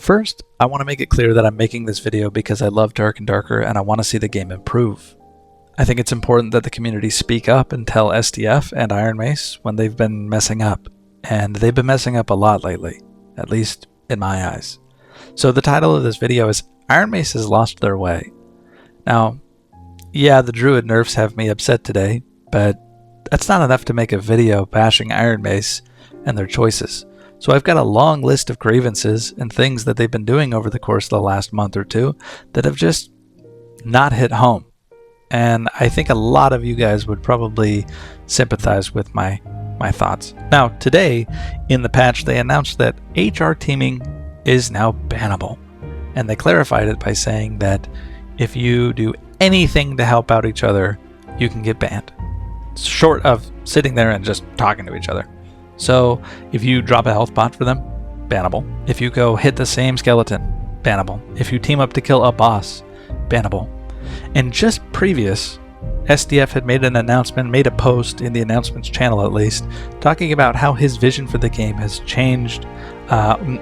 First, I want to make it clear that I'm making this video because I love Dark and Darker and I want to see the game improve. I think it's important that the community speak up and tell SDF and Ironmace when they've been messing up. And they've been messing up a lot lately, at least in my eyes. So the title of this video is Ironmace has lost their way. Now, yeah, the Druid nerfs have me upset today, but that's not enough to make a video bashing Ironmace and their choices. So I've got a long list of grievances and things that they've been doing over the course of the last month or two that have just not hit home. And I think a lot of you guys would probably sympathize with my thoughts. Now, today in the patch, they announced that HR teaming is now bannable. And they clarified it by saying that if you do anything to help out each other, you can get banned. Short of sitting there and just talking to each other. So if you drop a health bot for them, bannable. If you go hit the same skeleton, bannable. If you team up to kill a boss, bannable. And just previous, SDF had made an announcement, made a post in the announcements channel at least, talking about how his vision for the game has changed,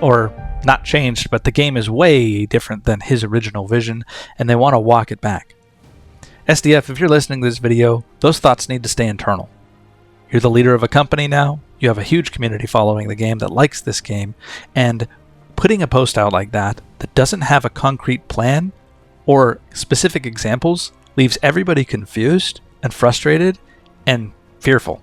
or not changed, but the game is way different than his original vision, and they want to walk it back. SDF, if you're listening to this video, those thoughts need to stay internal. You're the leader of a company now, you have a huge community following the game that likes this game, and putting a post out like that doesn't have a concrete plan or specific examples leaves everybody confused and frustrated and fearful.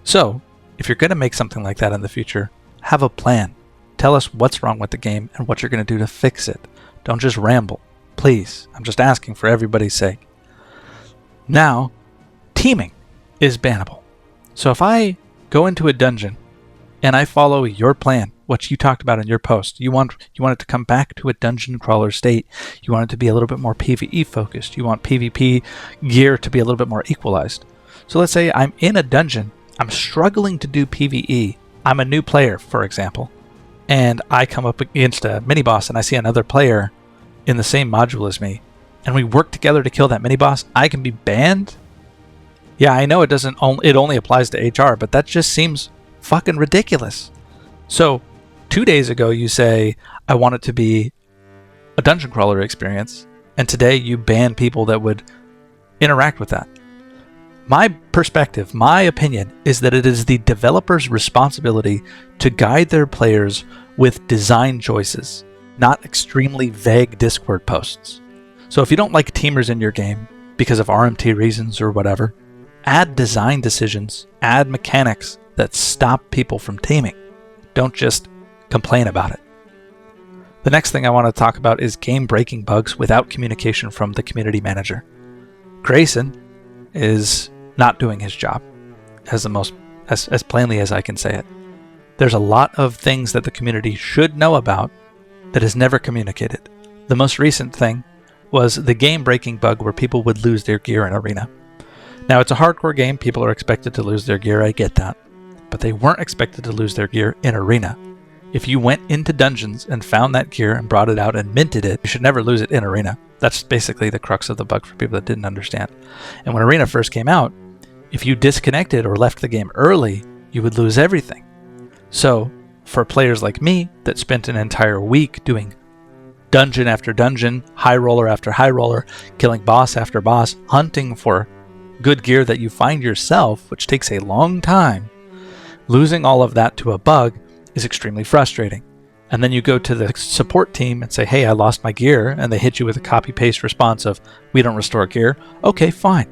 So, if you're going to make something like that in the future, have a plan. Tell us what's wrong with the game and what you're going to do to fix it. Don't just ramble. Please, I'm just asking for everybody's sake. Now, teaming is bannable. So if I go into a dungeon and I follow your plan, what you talked about in your post, you want it to come back to a dungeon crawler state. You want it to be a little bit more PvE focused. You want PvP gear to be a little bit more equalized. So let's say I'm in a dungeon. I'm struggling to do PvE. I'm a new player, for example, and I come up against a mini-boss and I see another player in the same module as me, and we work together to kill that mini-boss. I can be banned? Yeah, I know it only applies to HR, but that just seems fucking ridiculous. So 2 days ago you say, I want it to be a dungeon crawler experience, and today you ban people that would interact with that. My perspective, my opinion, is that it is the developer's responsibility to guide their players with design choices, not extremely vague Discord posts. So if you don't like teamers in your game because of RMT reasons or whatever, add design decisions, add mechanics that stop people from teaming. Don't just complain about it. The next thing I want to talk about is game-breaking bugs without communication from the community manager. Grayson is not doing his job as plainly as I can say it. There's a lot of things that the community should know about that is never communicated. The most recent thing was the game-breaking bug where people would lose their gear in Arena. Now, it's a hardcore game. People are expected to lose their gear. I get that. But they weren't expected to lose their gear in Arena. If you went into dungeons and found that gear and brought it out and minted it, you should never lose it in Arena. That's basically the crux of the bug for people that didn't understand. And when Arena first came out, if you disconnected or left the game early, you would lose everything. So, for players like me that spent an entire week doing dungeon after dungeon, high roller after high roller, killing boss after boss, hunting for good gear that you find yourself, which takes a long time, losing all of that to a bug is extremely frustrating. And then you go to the support team and say, hey, I lost my gear, and they hit you with a copy-paste response of, we don't restore gear. Okay, fine.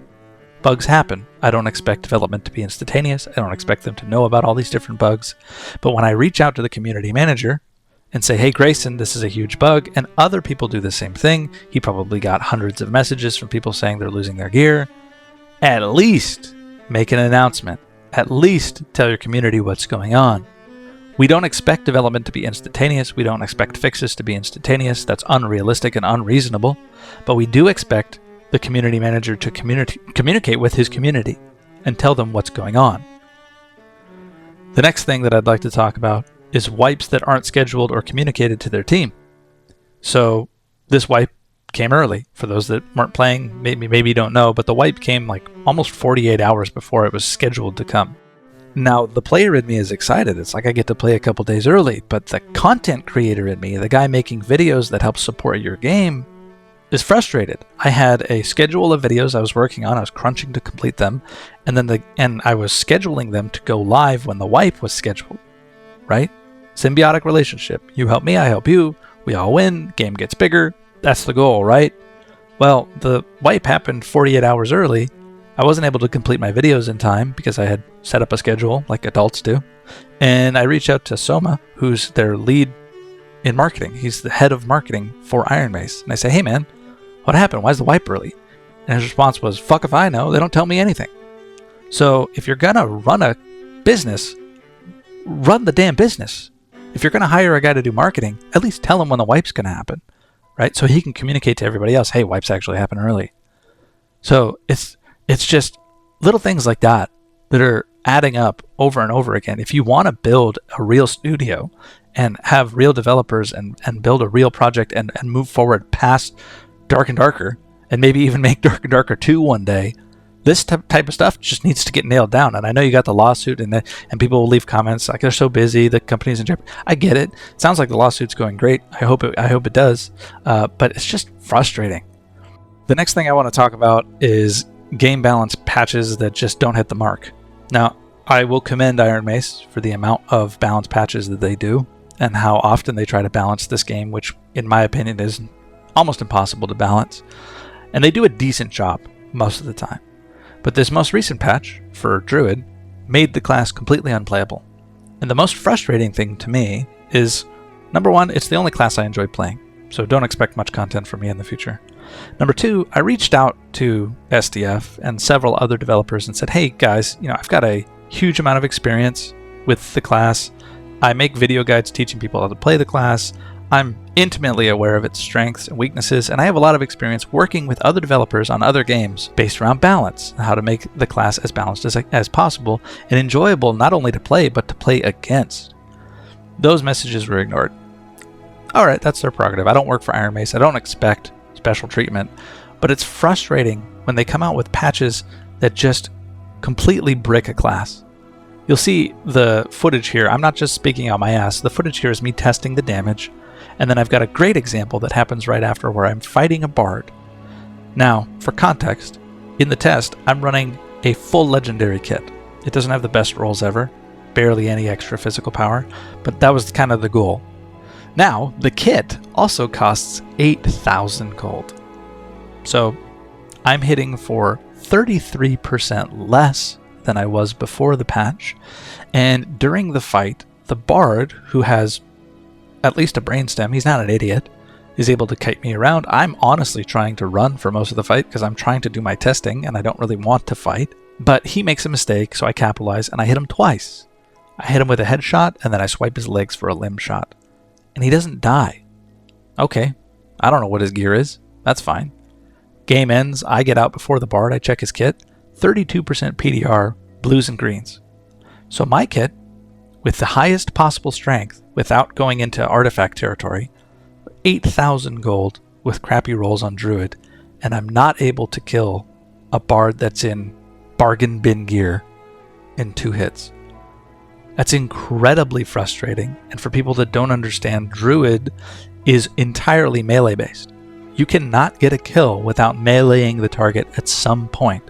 Bugs happen. I don't expect development to be instantaneous. I don't expect them to know about all these different bugs. But when I reach out to the community manager and say, hey, Grayson, this is a huge bug, and other people do the same thing, he probably got hundreds of messages from people saying they're losing their gear. At least make an announcement. At least tell your community what's going on. We don't expect development to be instantaneous. We don't expect fixes to be instantaneous. That's unrealistic and unreasonable. But we do expect the community manager to communicate with his community and tell them what's going on. The next thing that I'd like to talk about is wipes that aren't scheduled or communicated to their team. So this wipe came early. For those that weren't playing, maybe you don't know, but the wipe came like almost 48 hours before it was scheduled to come. Now, the player in me is excited. It's like I get to play a couple days early, but the content creator in me, the guy making videos that help support your game, is frustrated. I had a schedule of videos I was working on. I was crunching to complete them, and I was scheduling them to go live when the wipe was scheduled, right? Symbiotic relationship. You help me, I help you. We all win. Game gets bigger. That's the goal, right? Well, the wipe happened 48 hours early. I wasn't able to complete my videos in time because I had set up a schedule like adults do. And I reached out to Soma, who's their lead in marketing. He's the head of marketing for Ironmace. And I say, hey man, what happened? Why's the wipe early? And his response was, fuck if I know. They don't tell me anything. So if you're gonna run a business, run the damn business. If you're gonna hire a guy to do marketing, at least tell him when the wipe's gonna happen, right? So he can communicate to everybody else, hey, wipes actually happen early. So it's just little things like that that are adding up over and over again. If you want to build a real studio and have real developers and build a real project and move forward past Dark and Darker, and maybe even make Dark and Darker 2 one day, this type of stuff just needs to get nailed down. And I know you got the lawsuit and people will leave comments like they're so busy, the company's in jeopardy. I get it. It sounds like the lawsuit's going great. I hope it does. But it's just frustrating. The next thing I want to talk about is game balance patches that just don't hit the mark. Now, I will commend Ironmace for the amount of balance patches that they do and how often they try to balance this game, which in my opinion is almost impossible to balance. And they do a decent job most of the time. But this most recent patch for Druid made the class completely unplayable. And the most frustrating thing to me is, number one, it's the only class I enjoy playing, so don't expect much content from me in the future. Number two, I reached out to SDF and several other developers and said, hey guys, I've got a huge amount of experience with the class. I make video guides teaching people how to play the class. I'm intimately aware of its strengths and weaknesses, and I have a lot of experience working with other developers on other games based around balance, how to make the class as balanced as possible and enjoyable not only to play, but to play against. Those messages were ignored. Alright, that's their prerogative. I don't work for Ironmace. I don't expect special treatment, but it's frustrating when they come out with patches that just completely brick a class. You'll see the footage here. I'm not just speaking out my ass. The footage here is me testing the damage, and then I've got a great example that happens right after where I'm fighting a bard. Now, for context, in the test, I'm running a full legendary kit. It doesn't have the best rolls ever, barely any extra physical power, but that was kind of the goal. Now, the kit also costs 8,000 gold. So, I'm hitting for 33% less than I was before the patch, and during the fight, the bard, who has at least a brainstem, he's not an idiot, is able to kite me around. I'm honestly trying to run for most of the fight because I'm trying to do my testing and I don't really want to fight, but he makes a mistake, so I capitalize and I hit him twice. I hit him with a headshot and then I swipe his legs for a limb shot. And he doesn't die. Okay, I don't know what his gear is. That's fine. Game ends, I get out before the bard, I check his kit. 32% PDR, blues and greens. So my kit, with the highest possible strength, without going into artifact territory, 8,000 gold with crappy rolls on Druid, and I'm not able to kill a bard that's in bargain bin gear in 2 hits. That's incredibly frustrating, and for people that don't understand, Druid is entirely melee based. You cannot get a kill without meleeing the target at some point.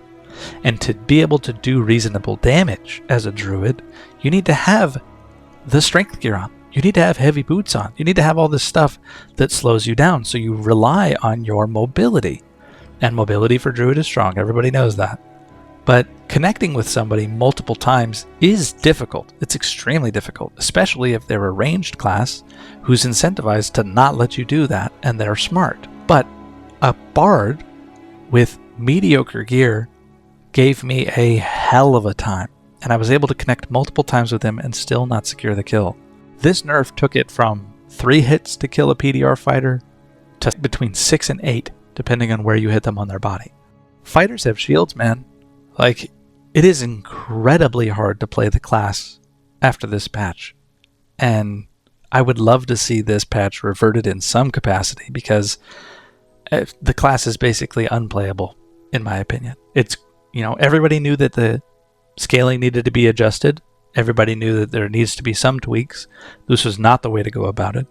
And to be able to do reasonable damage as a Druid, you need to have the strength gear on. You need to have heavy boots on. You need to have all this stuff that slows you down, so you rely on your mobility. And mobility for Druid is strong, everybody knows that. But connecting with somebody multiple times is difficult. It's extremely difficult, especially if they're a ranged class who's incentivized to not let you do that, and they're smart. But a bard with mediocre gear gave me a hell of a time, and I was able to connect multiple times with him and still not secure the kill. This nerf took it from 3 hits to kill a PDR fighter to between 6 and 8, depending on where you hit them on their body. Fighters have shields, man. Like, it is incredibly hard to play the class after this patch. And I would love to see this patch reverted in some capacity, because the class is basically unplayable, in my opinion. It's, everybody knew that the scaling needed to be adjusted Everybody knew that there needs to be some tweaks. This was not the way to go about it.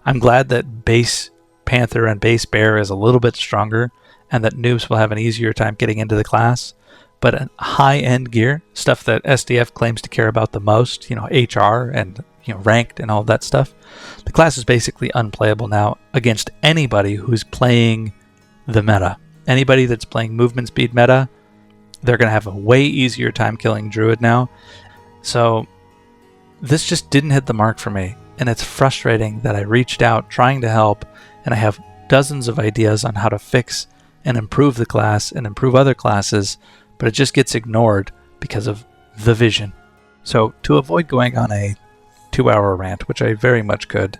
I'm glad that base Panther and base Bear is a little bit stronger and that noobs will have an easier time getting into the class. But high-end gear, stuff that SDF claims to care about the most, HR and ranked and all that stuff, the class is basically unplayable now against anybody who's playing the meta. Anybody that's playing movement speed meta, they're going to have a way easier time killing Druid now. So this just didn't hit the mark for me, and it's frustrating that I reached out trying to help, and I have dozens of ideas on how to fix and improve the class and improve other classes, but it just gets ignored because of the vision. So to avoid going on a 2-hour rant, which I very much could,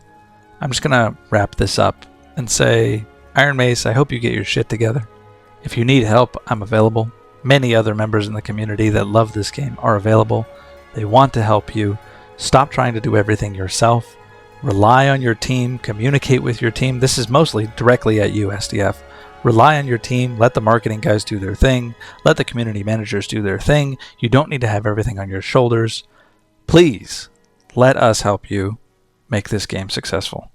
I'm just going to wrap this up and say, Ironmace, I hope you get your shit together. If you need help, I'm available. Many other members in the community that love this game are available. They want to help you. Stop trying to do everything yourself. Rely on your team. Communicate with your team. This is mostly directly at you, SDF. Rely on your team. Let the marketing guys do their thing. Let the community managers do their thing. You don't need to have everything on your shoulders. Please, let us help you make this game successful.